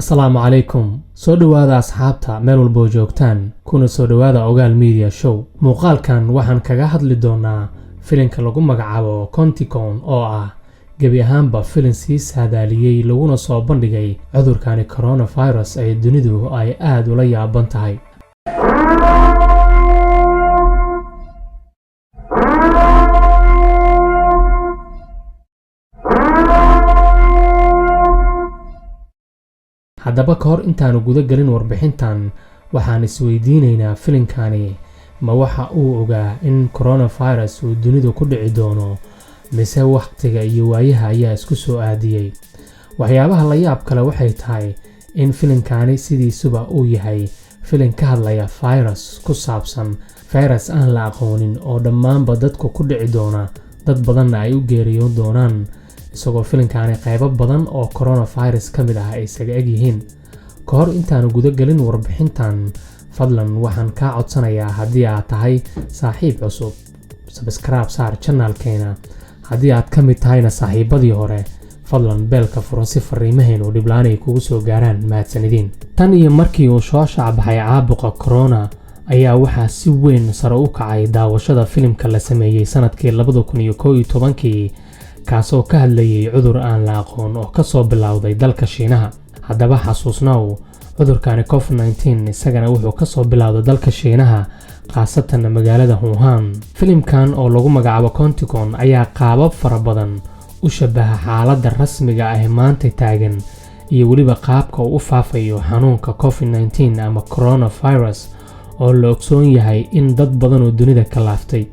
Asalaamu calaykum. Soo dhawaada asxaabta meel walba joogtaan kuna soo dhawaada Ogaal Media Show. Muuqaalkan waxaan kaga hadli doonaa filimka lagu magacaabo Quanticon oo ah gebi ahaanba filim sii saadaaliyay laguna soo bandhigay cudurkani coronavirus ee dunidu ay aad ula yaaban tahay. haddaba ka hor intaanu guda galin warbixintan waxaan isweydiinaynaa filimkani ma waxa uu ogaa in coronavirus uu dunidu ku dhici doono mise waqtiga iyo waayaha ayaa isku soo aadiyay. waxyaabaha la yaab kale waxay tahay in filimkani sidiisuba uu yahay filim ka hadlaya virus ku saabsan virus aan la aqoonin oo dhammaanba dadku ku dhici doona dad badanna ay u geeriyoon doonaan isagoo filimkani qaybo badan oo coronavirus ka mid ah ay isaga eg yihiin. ka hor intaanu guda galin warbixintan fadlan waxaan kaa codsanayaa haddii aad tahay saaxiib cusub subscribe saar channelkeena, haddii aad ka mid tahayna saaxiibadii hore fadlan beelka furo si fariimaheenu dhiblaan ay kugu soo gaaraan. mahadsanidin. tan iyo markii uu soo shacbaxay caabuqa corona ayaa waxaa si weyn sare u kacay daawashada filimka la sameeyey sanadkii 2011 kaasoo ka hadlayay cudur aan la aqoon oo kasoo bilowday dalka Shiinaha. haddaba xasuusnaaw cudurkani COVID-19 isagana wuxuu kasoo bilowday dalka Shiinaha khaasatan magaalada Wuhan. filimkan oo lagu magacaabo Quanticon ayaa qaabab fara badan u shabaha xaaladda rasmiga ah maanta taagan iyo weliba qaabka uu u faafayo xanuunka COVID-19 ama coronavirus oo la ogsoon yahay in dad badan oo dunida ka laaftay.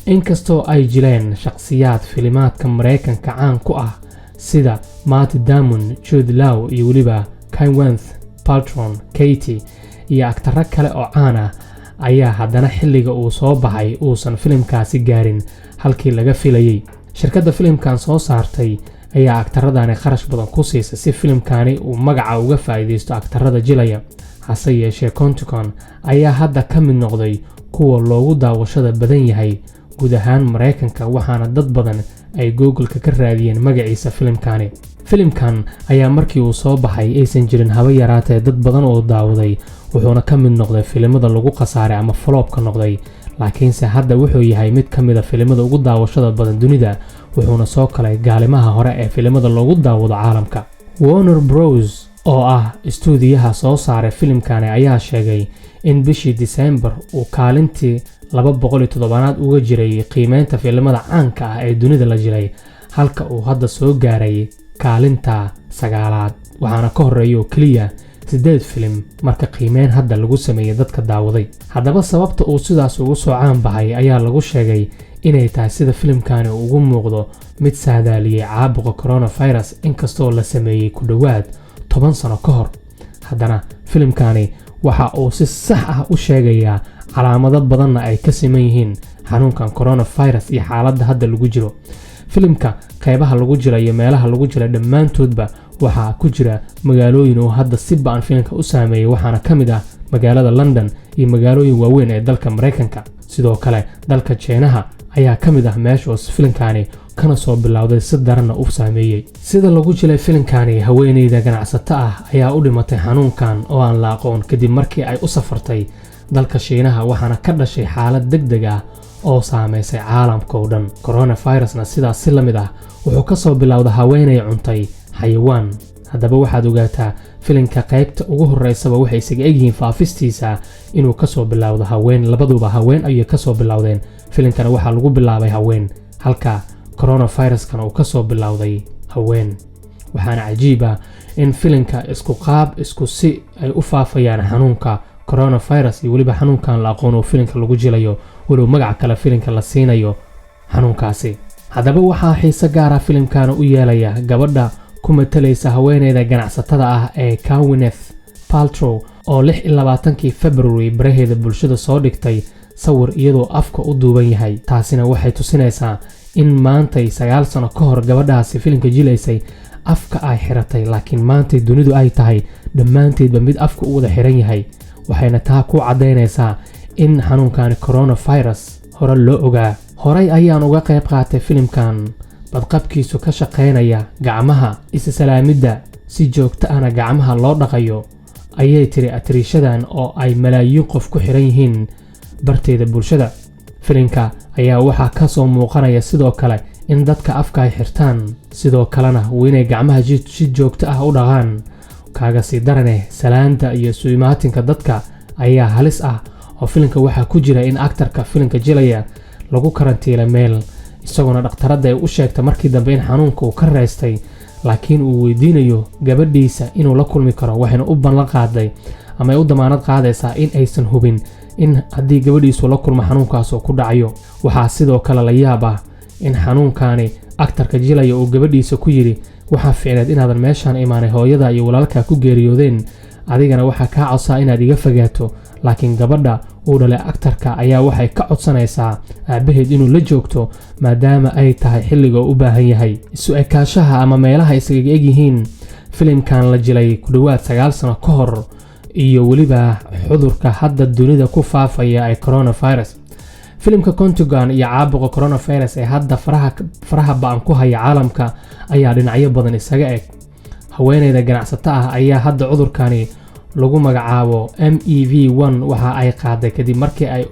inkastoo ay jireen shakhsiyaad filimaadka Mareykanka caan ku ah sida Matt Damon, Jude Law iyo weliba Gwyneth Paltrow, Katie iyo aktarro kale oo caan ah ayaa haddana xilliga uu soo baxay uusan filimkaasi gaarin halkii laga filayay. shirkadda filimkan soo saartay ayaa aktarradani kharash badan ku siisay si filimkani uu magaca uga faa'iideysto aktarrada jilaya. hase yeeshee Quanticon ayaa hadda ka mid noqday kuwa loogu daawashada badan yahay guud ahaan Mareykanka, waxaana dad badan ay Google-ka ka raadiyeen magaciisa filimkani. filimkan ayaa markii uu soo baxay aysan jirin haba yaraatee dad badan oo daawaday, wuxuuna ka mid noqday filimada lagu khasaaray ama flop-ka noqday, laakiinse hadda wuxuu yahay mid ka mid ah filimada ugu daawashada badan dunida, wuxuuna soo kalay gaalimaha hore ee filimada loogu daawado caalamka. Warner Bros oo ah istuudiyaha soo saaray filimkani ayaa sheegay in bishii December uu kaalintii 207aad uga jiray qiimeynta filimada caanka ah ee dunida la jilay, halka uu hadda soo gaaray kaalinta 9aad, waxaana ka horeeya oo kaliya 8 filim marka qiimeyn hadda lagu sameeyay dadka daawaday. haddaba sababta uu sidaas ugu soo caan baxay ayaa lagu sheegay inay tahay sida filimkani ugu muuqdo mid saadaaliyay caabuqa coronavirus inkastoo la sameeyay ku dhawaad 10 sano ka hor. haddana filimkani waxa uu si sax ah u sheegayaa calaamado badanna ay ka siman yihiin xanuunkan coronavirus iyo xaaladda hadda lagu jiro. filimka qaybaha lagu jira iyo meelaha lagu jira dhammaantoodba waxaa ku jira magaalooyin oo hadda si ba'an filimka u saameeyay, waxaana ka mid ah magaalada London iyo magaalooyin waaweyn ee dalka Mareykanka. sidoo kale dalka Shiinaha ayaa ka mid ah meesha oo filimkani kana soo bilowday si daranna u saameeyay. sida lagu jilay filimkani, haweeneyda ganacsato ah ayaa u dhimatay xanuunkan oo aan la aqoon kadib markii ay u safartay dalka Shiinaha, waxaana ka dhashay xaalad degdeg ah oo saameysay caalamka oo dhan. coronavirusna sidaas si la mid ah wuxuu ka soo bilowday haweeney cuntay xayawaan. haddaba waxaad ogaataa filimka qaybta ugu horeysaba waxay isaga egyihiin faafistiisa inuu ka soo bilowdo haween, labaduba haween ayay ka soo bilowdeen. filimkana waxaa lagu bilaabay haween halka coronavirus-kana uu ka soo bilowday haween. waxaana cajiib ah in filimka isku qaab isku si ay u faafayaan xanuunka coronavirus iyo weliba xanuunkan la aqoon oo filimka lagu jilayo walow magac kale filimka la siinayo xanuunkaasi. haddaba waxaa xiise gaar ah filimkana u yeelaya gabadha ku matalaysa haweeneyda ganacsatada ah ee Gwyneth Paltrow oo 26 February baraheeda bulshada soo dhigtay sawir iyadoo afka u duuban yahay. taasina waxay tusinaysaa in maantay 9 sano ka hor gabadhaasi filimka jilaysay afka ay xiratay, laakiin maantay dunidu ay tahay dhammaanteedba mid afka u wada xiran yahay. waxayna taa ku cadaynaysaa in xanuunkani coronavirus hore loo ogaa. horay ayaan uga qayb qaatay filimkan badqabkiisu ka shaqeynaya gacmaha, is salaamidda, si joogto ahna gacmaha loo dhaqayo, ayay tiri atariishadan oo ay malaayiin qof ku xiran yihiin barteeda bulshada. filinka ayaa waxaa ka soo muuqanaya sidoo kale in dadka afka ay xirtaan, sidoo kalena waa inay gacmaha si joogto ah u dhaqaan. kaaga sii darane salaanta iyo su'imaatinka dadka ayaa halis ah, oo filinka waxaa ku jira in aktarka filinka jilaya lagu karantiilay meel, isagoona dhakhtarada ay u sheegtay markii dambe in xanuunka uu ka reestay, laakiin uu weydiinayo gabadhiisa inuu la kulmi karo, waxayna u ballan qaaday ama ay u damaanad qaadaysaa in aysan hubin in haddii gabadhiisu la kulmo xanuunkaas oo ku dhacayo. waxaa sidoo kale la yaab ah in xanuunkani aktarka jilaya uu gabadhiisa ku yidhi, waxaa ficneed inaadan meeshaan imaanay, hooyada iyo walaalkaa ku geeriyoodeen, adigana waxaa kaa codsaa inaad iga fogaato. laakiin gabadha uu dhalay aktarka ayaa waxay ka codsanaysaa aabaheed inuu la joogto maadaama ay tahay xilliga u baahan yahay. isu ekaashaha ama meelaha isaga eg yihiin filimkan la jilay ku dhowaad 9 sano ka hor, iyo weliba cudurka hadda dunida ku faafaya ee coronavirus. filimka Contagion iyo caabuqa coronavirus ee hadda faraha ba'an ku haya caalamka ayaa dhinacyo badan isaga eg. haweeneyda ganacsato ah ayaa hadda cudurkani lagu magacaabo MEV1 waxa ay qaaday kadib markii ay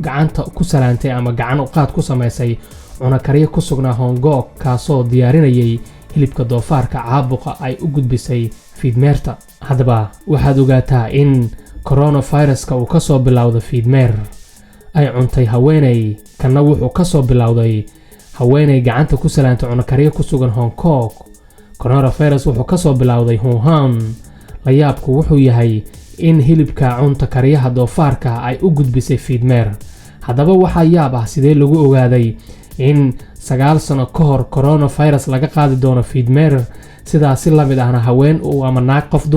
gacanta ku salaantay ama gacan u qaad ku samaysay cunakariyo ku sugnaa Hong Kong, kaasoo diyaarinayay hilibka doofaarka caabuqa ay u gudbisay fiidmeerta. haddaba waxaad ogaataa in coronaviruska uu ka soo bilowday fiidmeer ay cuntay haweeney, kana wuxuu ka soo bilowday haweeney gacanta ku salaantay cunakariyo ku sugan Hong Kong. coronavirus wuxuu ka soo bilowday Wuhan. la yaabku wuxuu yahay in hilibka cunta kariyaha doofaarka ay u gudbisay fiidmeer. haddaba waxaa yaab ah sidee lagu ogaaday in 9 sano ka hor coronavirus laga qaadi doono fiidmeer, sidaas si la mid ahna haween uu ama naag qof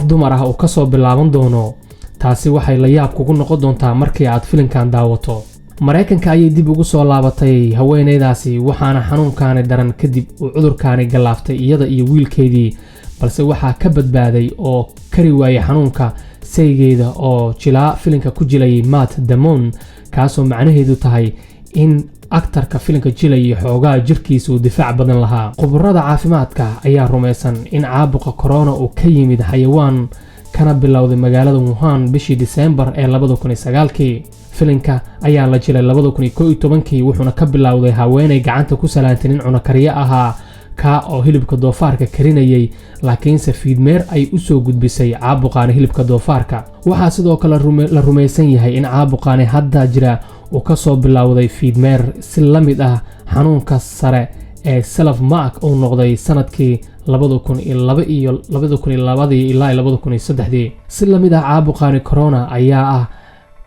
dumar ah uu ka soo bilaaban doono. taasi waxay la yaab kugu noqon doontaa markii aad filimkan daawato. Mareykanka ayay dib ugu soo laabatay haweeneydaasi, waxaana xanuunkaani daran kadib uu cudurkaani galaaftay iyada iyo wiilkeedii, balse waxaa ka badbaaday oo kari waayay xanuunka saygeeda oo jilaa filinka ku jilay Matt Damon, kaasoo macnaheedu tahay in aktarka filinka jilay xoogaa jirkiisa uu difaac badan lahaa. khubarada caafimaadka ayaa rumaysan in caabuqa corona uu ka yimid xayawaan kana bilowday magaalada Wuhan bishii December ee 2009. filinka ayaa la jilay 2011 wuxuuna ka bilowday haweeney gacanta ku salaantay nin cunakariyo ahaa ka oo hilibka doofaarka karinayay, laakiinse fiidmeer ay u soo gudbisay caabuqaani hilibka doofaarka. waxaa sidoo kale la rumaysan yahay in caabuqaani hadda jira uu ka soo bilowday fiidmeer, si la mid ah xanuunka sare ee Self Mark uu noqday sanadkii 2002 iyo 2003. si la mid ah caabuqaani corona ayaa ah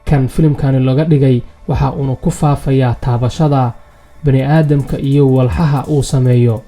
kan filimkani laga dhigay, waxa uu ku faafayaa taabashada bani aadamka iyo walxaha uu sameeyo.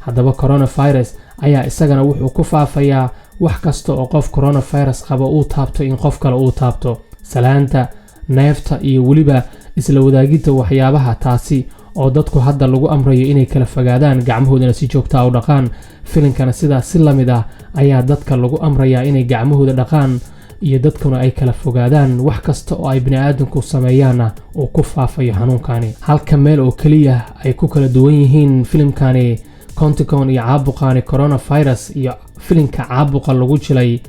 haddaba coronavirus ayaa isagana wuxuu ku faafayaa wax kasta oo qof coronavirus qaba uu taabto in qof kale uu taabto. salaanta, neefta iyo weliba isla wadaagidda waxyaabaha, taasi oo dadku hadda lagu amrayo inay kala fogaadaan, gacmahoodana si joogto ah u dhaqaan. filinkana sidaas si la mid ah ayaa dadka lagu amrayaa inay gacmahooda dhaqaan iyo dadkuna ay kala fogaadaan. wax kasta oo ay bini aadamku sameeyaana uu ku faafayo xanuunkani. halka meel oo kaliya ay ku kala duwan yihiin filimkani Contagion iyo caabuqaani coronavirus iyo filinka caabuqa lagu jilay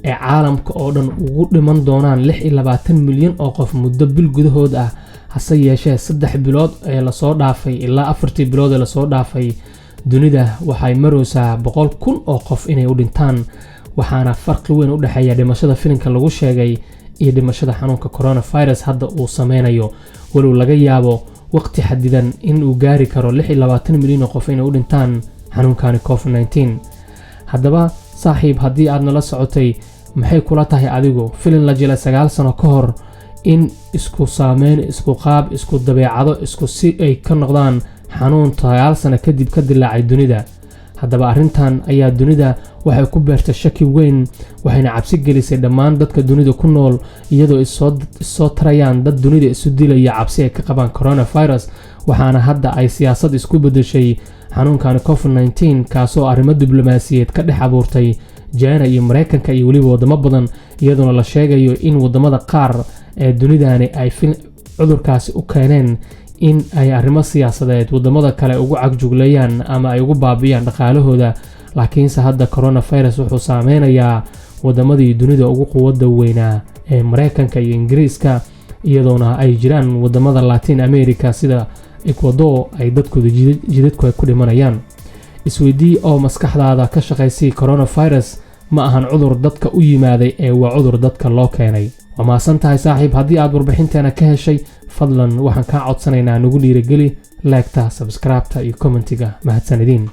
ee caalamka oo dhan ugu dhiman doonaan 26 milyan oo qof muddo bil gudahood ah. hase yeeshee 3 bilood ee la soo dhaafay ilaa 4 bilood ee la soo dhaafay, dunida waxay maraysaa 100,000 oo qof inay u dhintaan, waxaana farqi weyn u dhaxeeya dhimashada filimka lagu sheegay iyo dhimashada xanuunka coronavirus hadda uu sameynayo. walow laga yaabo waqti xadidan in uu gaari karo 26 milyan oo qof inay u dhintaan xanuunkani COVID-19. haddaba saaxiib, haddii aad nala socotay, maxay kula tahay adigu filin la jilay 9 sano ka hor in isku saameyn, isku qaab, isku dabeecado, isku si ay ka noqdaan xanuun 9 sano kadib ka dilaacay dunida? haddaba arrintan ayaa dunida waxay ku beertay shaki weyn, waxayna cabsi gelisay dhammaan dadka dunida ku nool, iyadoo isoo tarayaan dad dunida isu dilaya cabsi ay ka qabaan coronavirus. waxaana hadda ay siyaasad isku bedeshay xanuunkan COVID-19, kaasoo arrimo diblomaasiyeed ka dhex abuurtay China iyo Mareykanka iyo weliba wadamo badan, iyadoona la sheegayo in wadamada qaar ee dunidani ay cudurkaasi u keeneen in ay arrimo siyaasadeed wadamada kale ugu cagjugleeyaan ama ay ugu baabiyaan dhaqaalahooda laakiinse hadda coronavirus wuxuu saameynayaa wadamadii dunida ugu quwadda weynaa ee Mareykanka iyo Ingiriiska, iyadoona ay jiraan wadamada Latin America sida Ecuador ay dadkooda jidadku ay ku dhimanayaan. Isweydii oo maskaxdaada ka shaqaysay coronavirus ma ahan cudur dadka u yimaaday ee waa cudur dadka loo keenay. waa mahadsantahay saaxiib. haddii aad warbixinteena ka heshay, fadlan waxaan kaa codsanaynaa nagu dhiirigeli like-ta, subscribe-ta iyo commentiga. mahadsanidin.